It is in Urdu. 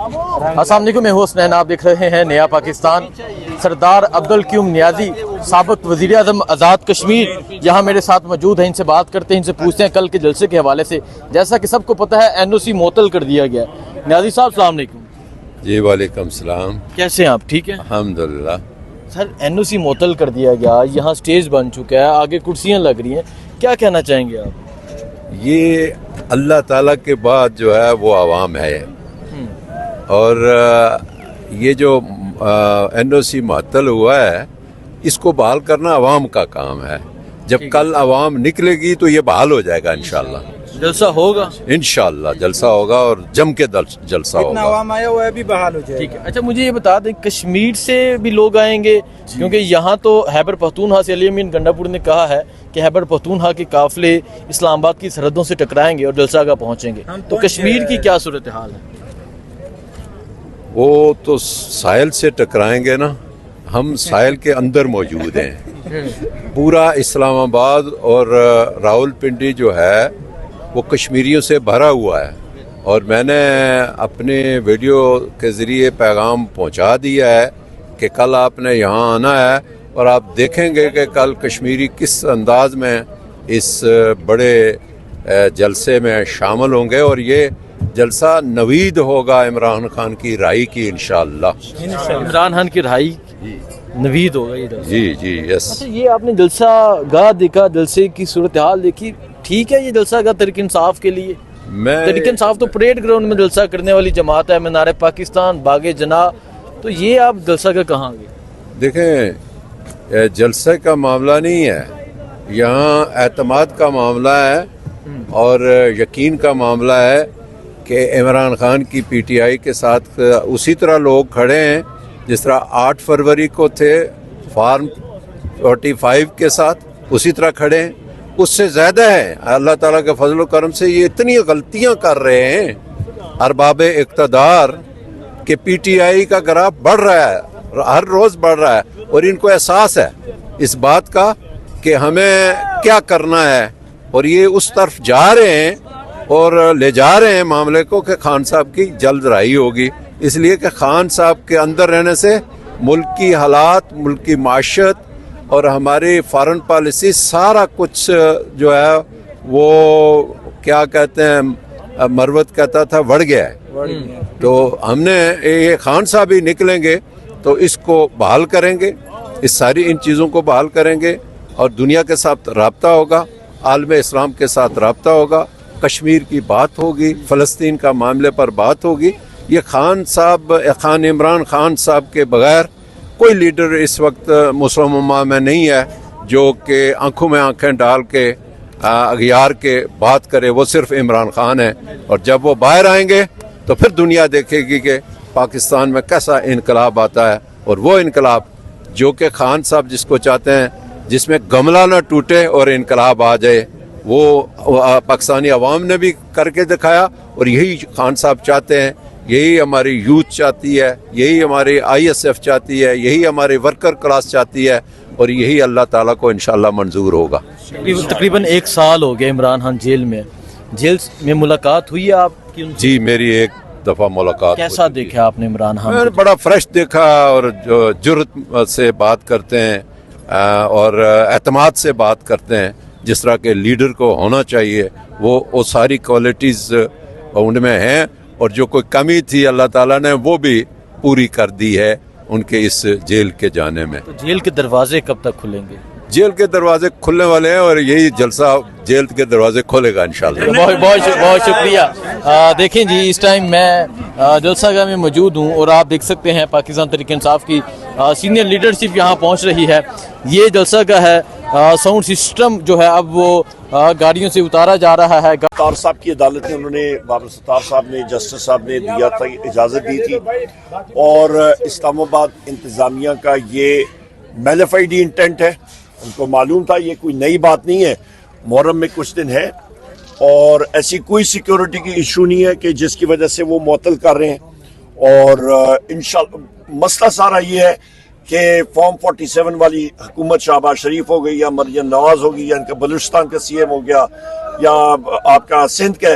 السلام علیکم، میں ہوں حسنین، آپ دیکھ رہے ہیں نیا پاکستان۔ سردار عبدالقیوم نیازی، سابق وزیر اعظم آزاد کشمیر، یہاں میرے ساتھ موجود ہیں۔ ان سے بات کرتے ہیں، ان سے پوچھتے ہیں کل کے جلسے کے حوالے سے۔ جیسا کہ سب کو پتہ ہے NOC معطل کر دیا گیا ہے۔ نیازی صاحب السلام علیکم۔ جی وعلیکم السلام۔ کیسے ہیں آپ؟ ٹھیک ہیں الحمدللہ۔ سر NOC معطل کر دیا گیا، یہاں سٹیج بن چکا ہے، آگے کرسیاں لگ رہی ہیں، کیا کہنا چاہیں گے آپ؟ یہ اللہ تعالیٰ کے بعد جو ہے وہ عوام ہے، اور یہ جو NOC معطل ہوا ہے اس کو بحال کرنا عوام کا کام ہے۔ جب کل عوام نکلے گی تو یہ بحال ہو جائے گا انشاءاللہ۔ جلسہ ہوگا انشاءاللہ جلسہ ہوگا، اور جم کے جلسہ ہوگا۔ عوام آیا ہوا ہے بھی بحال ہو جائے گا۔ ٹھیک ہے۔ اچھا مجھے یہ بتا دیں، کشمیر سے بھی لوگ آئیں گے؟ کیونکہ یہاں تو خیبر پختونخوا سے علی امین گنڈا پور نے کہا ہے کہ خیبر پختونخوا کے قافلے اسلام آباد کی سرحدوں سے ٹکرائیں گے اور جلسہ گاہ پہنچیں گے، تو کشمیر کی کیا صورتحال ہے؟ وہ تو ساحل سے ٹکرائیں گے نا، ہم ساحل کے اندر موجود ہیں۔ پورا اسلام آباد اور راول پنڈی جو ہے وہ کشمیریوں سے بھرا ہوا ہے، اور میں نے اپنے ویڈیو کے ذریعے پیغام پہنچا دیا ہے کہ کل آپ نے یہاں آنا ہے، اور آپ دیکھیں گے کہ کل کشمیری کس انداز میں اس بڑے جلسے میں شامل ہوں گے، اور یہ جلسہ نوید ہوگا عمران خان کی رہائی کی انشاءاللہ۔ عمران خان کی رہائی نوید ہوگا یہ جلسہ؟ جی جی یس۔ اچھا یہ آپ نے جلسہ گاہ دیکھا، جلسے کی صورتحال دیکھی، ٹھیک ہے یہ جلسہ گاہ تحریک انصاف کے لیے؟ تحریک انصاف تو پریڈ گراؤنڈ میں جلسہ کرنے والی جماعت ہے، مینار پاکستان، باغ جناح، تو یہ آپ جلسہ گاہ کہاں گئے؟ دیکھیں جلسے کا معاملہ نہیں ہے، یہاں اعتماد کا معاملہ ہے اور یقین کا معاملہ ہے کہ عمران خان کی PTI کے ساتھ اسی طرح لوگ کھڑے ہیں جس طرح 8 فروری کو تھے فارم 45 کے ساتھ، اسی طرح کھڑے ہیں، اس سے زیادہ ہے۔ اللہ تعالیٰ کے فضل و کرم سے یہ اتنی غلطیاں کر رہے ہیں ارباب اقتدار کہ PTI کا گراف بڑھ رہا ہے، ہر روز بڑھ رہا ہے، اور ان کو احساس ہے اس بات کا کہ ہمیں کیا کرنا ہے، اور یہ اس طرف جا رہے ہیں اور لے جا رہے ہیں معاملے کو کہ خان صاحب کی جلد رہائی ہوگی، اس لیے کہ خان صاحب کے اندر رہنے سے ملک کی حالات، ملک کی معیشت اور ہماری فارن پالیسی سارا کچھ جو ہے وہ کیا کہتے ہیں، مروت کہتا تھا بڑھ گیا ہے۔ تو ہم نے یہ خان صاحب ہی نکلیں گے تو اس کو بحال کریں گے، اس ساری ان چیزوں کو بحال کریں گے، اور دنیا کے ساتھ رابطہ ہوگا، عالم اسلام کے ساتھ رابطہ ہوگا، کشمیر کی بات ہوگی، فلسطین کا معاملے پر بات ہوگی۔ یہ خان عمران خان صاحب کے بغیر کوئی لیڈر اس وقت مسلم امہ میں نہیں ہے جو کہ آنکھوں میں آنکھیں ڈال کے اغیار کے بات کرے، وہ صرف عمران خان ہے۔ اور جب وہ باہر آئیں گے تو پھر دنیا دیکھے گی کہ پاکستان میں کیسا انقلاب آتا ہے، اور وہ انقلاب جو کہ خان صاحب جس کو چاہتے ہیں، جس میں گملہ نہ ٹوٹے اور انقلاب آ جائے، وہ پاکستانی عوام نے بھی کر کے دکھایا، اور یہی خان صاحب چاہتے ہیں، یہی ہماری یوتھ چاہتی ہے، یہی ہماری ISF چاہتی ہے، یہی ہماری ورکر کلاس چاہتی ہے، اور یہی اللہ تعالیٰ کو انشاءاللہ منظور ہوگا۔ تقریباً 1 سال ہو گیا عمران خان جیل میں ملاقات ہوئی ہے آپ کی ان سے؟ جی میری ایک دفعہ ملاقات کیسا ہوئی تھی۔ دیکھا آپ نے عمران خان میں نے کو؟ بڑا فریش دیکھا، اور جو جرأت سے بات کرتے ہیں اور اعتماد سے بات کرتے ہیں جس طرح کے لیڈر کو ہونا چاہیے، وہ ساری کوالٹیز ان میں ہیں، اور جو کوئی کمی تھی اللہ تعالیٰ نے وہ بھی پوری کر دی ہے ان کے اس جیل کے جانے میں۔ تو جیل کے دروازے کب تک کھلیں گے؟ جیل کے دروازے کھلنے والے ہیں، اور یہی جلسہ جیل کے دروازے کھولے گا انشاءاللہ۔ بہت شکریہ۔ دیکھیں جی، اس ٹائم میں جلسہ گاہ میں موجود ہوں، اور آپ دیکھ سکتے ہیں پاکستان تحریک انصاف کی سینئر لیڈرشپ یہاں پہنچ رہی ہے۔ یہ جلسہ گاہ ہے، ساؤنڈ سسٹم جو ہے اب وہ گاڑیوں سے اتارا جا رہا ہے۔ ستار صاحب کی عدالت نے، انہوں نے بابر ستار صاحب نے، جسٹس صاحب نے دیا تھا، اجازت دی تھی، اور اسلام آباد انتظامیہ کا یہ میلیفائڈ انٹینٹ ہے، ان کو معلوم تھا، یہ کوئی نئی بات نہیں ہے، محرم میں کچھ دن ہے، اور ایسی کوئی سیکیورٹی کی ایشو نہیں ہے کہ جس کی وجہ سے وہ معطل کر رہے ہیں، اور انشاءاللہ مسئلہ سارا یہ ہے کہ فارم 47 والی حکومت شہباز شریف ہو گئی، یا مریم نواز ہوگی، یا ان کا بلوچستان کا CM ہو گیا، یا آپ کا سندھ کا